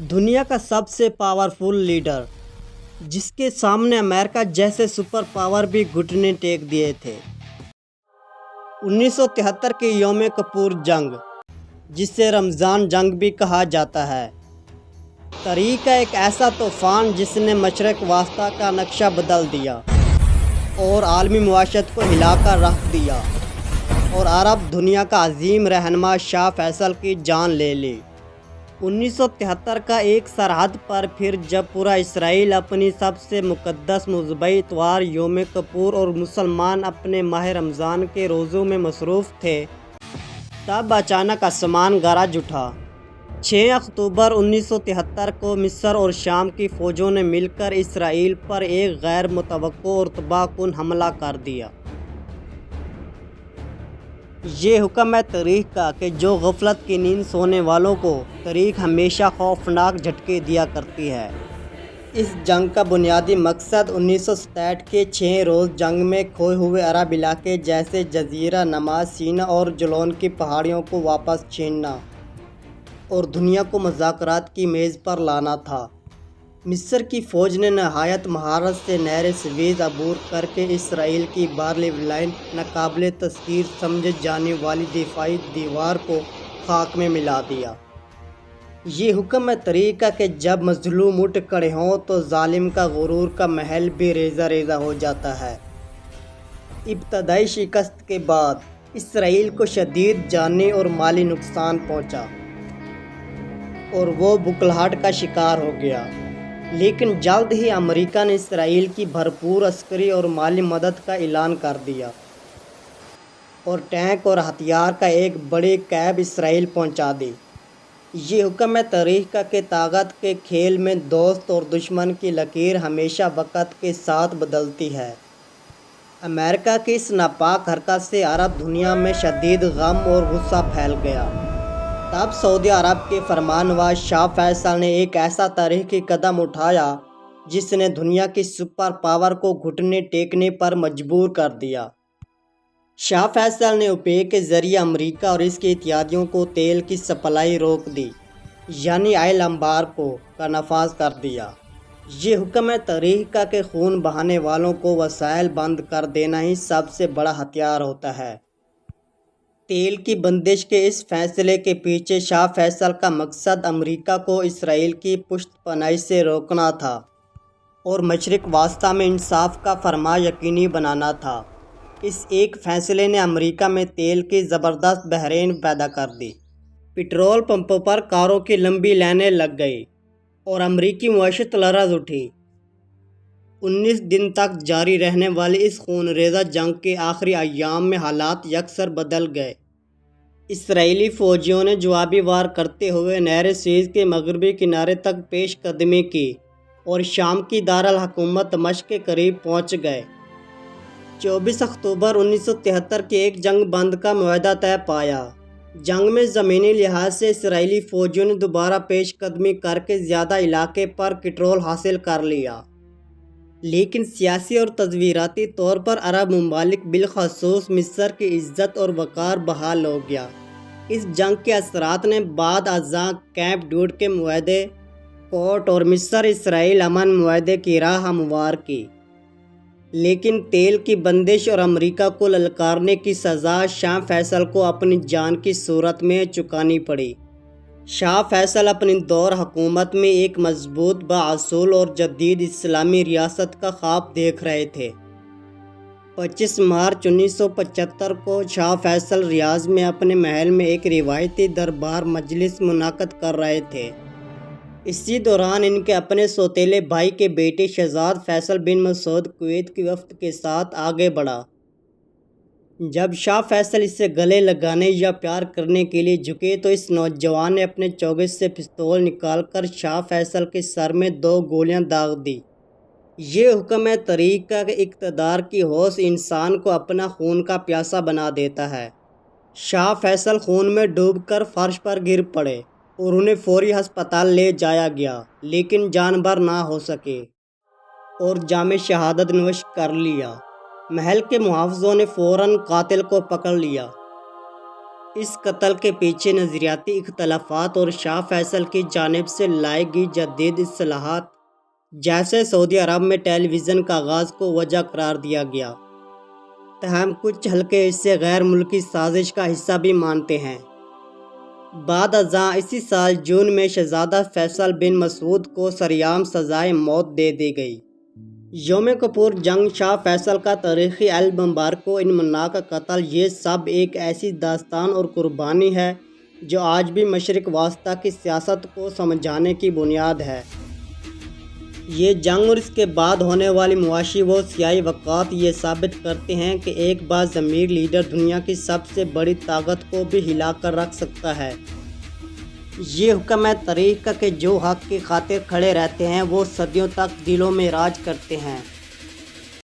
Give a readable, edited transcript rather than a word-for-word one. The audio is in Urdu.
دنیا کا سب سے پاورفل لیڈر جس کے سامنے امریکہ جیسے سپر پاور بھی گھٹنے ٹیک دیے تھے۔ 1973 کی یوم کپور جنگ، جسے رمضان جنگ بھی کہا جاتا ہے، تاریخ کا ایک ایسا طوفان جس نے مشرق وسطیٰ کا نقشہ بدل دیا اور عالمی معیشت کو ہلا کر رکھ دیا اور عرب دنیا کا عظیم رہنما شاہ فیصل کی جان لے لی۔ 1973 کا ایک سرحد پر پھر جب پورا اسرائیل اپنی سب سے مقدس مذہبی اتوار یوم کپور اور مسلمان اپنے ماہ رمضان کے روزوں میں مصروف تھے، تب اچانک آسمان گرج اٹھا۔ 6 اکتوبر 1973 کو مصر اور شام کی فوجوں نے مل کر اسرائیل پر ایک غیر متوقع اور تباہ کن حملہ کر دیا۔ یہ حکم ہے تاریخ کا کہ جو غفلت کی نیند سونے والوں کو تاریخ ہمیشہ خوفناک جھٹکے دیا کرتی ہے۔ اس جنگ کا بنیادی مقصد 1967 کے 6 روز جنگ میں کھوئے ہوئے عرب علاقے جیسے جزیرہ نما، سینا اور جولان کی پہاڑیوں کو واپس چھیننا اور دنیا کو مذاکرات کی میز پر لانا تھا۔ مصر کی فوج نے نہایت مہارت سے نہر سویز عبور کر کے اسرائیل کی بارلی لائن، ناقابل تسخیر سمجھی جانے والی دفاعی دیوار کو خاک میں ملا دیا۔ یہ حکم ہے تاریخ کا کہ جب مظلوم اٹھ کھڑے ہوں تو ظالم کا غرور کا محل بھی ریزہ ریزہ ہو جاتا ہے۔ ابتدائی شکست کے بعد اسرائیل کو شدید جانی اور مالی نقصان پہنچا اور وہ بکھلاہٹ کا شکار ہو گیا، لیکن جلد ہی امریکہ نے اسرائیل کی بھرپور عسکری اور مالی مدد کا اعلان کر دیا اور ٹینک اور ہتھیار کا ایک بڑی کیب اسرائیل پہنچا دی۔ یہ حکم ہے تاریخ کا کہ طاقت کے کھیل میں دوست اور دشمن کی لکیر ہمیشہ وقت کے ساتھ بدلتی ہے۔ امریکہ کی اس ناپاک حرکت سے عرب دنیا میں شدید غم اور غصہ پھیل گیا۔ تب سعودی عرب کے فرمانروا شاہ فیصل نے ایک ایسا تاریخی قدم اٹھایا جس نے دنیا کی سپر پاور کو گھٹنے ٹیکنے پر مجبور کر دیا۔ شاہ فیصل نے اوپیک کے ذریعے امریکہ اور اس کے اتحادیوں کو تیل کی سپلائی روک دی، یعنی آئل امبارگو کا نفاذ کر دیا۔ یہ حکم ہے تاریخ کا کہ خون بہانے والوں کو وسائل بند کر دینا ہی سب سے بڑا ہتھیار ہوتا ہے۔ تیل کی بندش کے اس فیصلے کے پیچھے شاہ فیصل کا مقصد امریکہ کو اسرائیل کی پشت پناہی سے روکنا تھا اور مشرق وسطیٰ میں انصاف کا فرمان یقینی بنانا تھا۔ اس ایک فیصلے نے امریکہ میں تیل کی زبردست بحران پیدا کر دی۔ پٹرول پمپوں پر کاروں کی لمبی لائنیں لگ گئیں اور امریکی معیشت لرز اٹھی۔ 19 دن تک جاری رہنے والی اس خونریزہ جنگ کے آخری ایام میں حالات یکسر بدل گئے۔ اسرائیلی فوجیوں نے جوابی وار کرتے ہوئے نہر سوئز کے مغربی کنارے تک پیش قدمی کی اور شام کی دارالحکومت دمشق کے قریب پہنچ گئے۔ 24 اکتوبر 1973 کے ایک جنگ بند کا معاہدہ طے پایا۔ جنگ میں زمینی لحاظ سے اسرائیلی فوجیوں نے دوبارہ پیش قدمی کر کے زیادہ علاقے پر کنٹرول حاصل کر لیا، لیکن سیاسی اور تصویراتی طور پر عرب ممالک بالخصوص مصر کی عزت اور وقار بحال ہو گیا۔ اس جنگ کے اثرات نے بعد ازاں کیمپ ڈیوڈ کے معاہدے، کوٹ اور مصر اسرائیل امن معاہدے کی راہ ہموار کی، لیکن تیل کی بندش اور امریکہ کو للکارنے کی سزا شاہ فیصل کو اپنی جان کی صورت میں چکانی پڑی۔ شاہ فیصل اپنی دور حکومت میں ایک مضبوط، بااصول اور جدید اسلامی ریاست کا خواب دیکھ رہے تھے۔ 25 مارچ 1975 کو شاہ فیصل ریاض میں اپنے محل میں ایک روایتی دربار مجلس منعقد کر رہے تھے۔ اسی دوران ان کے اپنے سوتیلے بھائی کے بیٹے شہزاد فیصل بن مسعود کویت کے وفد کے ساتھ آگے بڑھا۔ جب شاہ فیصل اسے گلے لگانے یا پیار کرنے کے لیے جھکے تو اس نوجوان نے اپنے چوگس سے پستول نکال کر شاہ فیصل کے سر میں 2 گولیاں داغ دیں۔ یہ حکم ہے تاریخ کا کہ اقتدار کی ہوس انسان کو اپنا خون کا پیاسا بنا دیتا ہے۔ شاہ فیصل خون میں ڈوب کر فرش پر گر پڑے اور انہیں فوری ہسپتال لے جایا گیا، لیکن جان بر نہ ہو سکے اور جام شہادت نوش کر لیا۔ محل کے محافظوں نے فوراً قاتل کو پکڑ لیا۔ اس قتل کے پیچھے نظریاتی اختلافات اور شاہ فیصل کی جانب سے لائی گئی جدید اصلاحات جیسے سعودی عرب میں ٹیلی ویژن کا آغاز کو وجہ قرار دیا گیا، تاہم کچھ حلقے اسے غیر ملکی سازش کا حصہ بھی مانتے ہیں۔ بعد ازاں اسی سال جون میں شہزادہ فیصل بن مسعود کو سرعام سزائے موت دے دی گئی۔ یوم کپور جنگ، شاہ فیصل کا تاریخی المبارک و انمناک قتل، یہ سب ایک ایسی داستان اور قربانی ہے جو آج بھی مشرق وسطیٰ کی سیاست کو سمجھانے کی بنیاد ہے۔ یہ جنگ اور اس کے بعد ہونے والی معاشی و سیاسی واقعات یہ ثابت کرتے ہیں کہ ایک باضمیر لیڈر دنیا کی سب سے بڑی طاقت کو بھی ہلا کر رکھ سکتا ہے۔ یہ حکم ہے تاریخ کا کہ جو حق کی خاطر کھڑے رہتے ہیں وہ صدیوں تک دلوں میں راج کرتے ہیں۔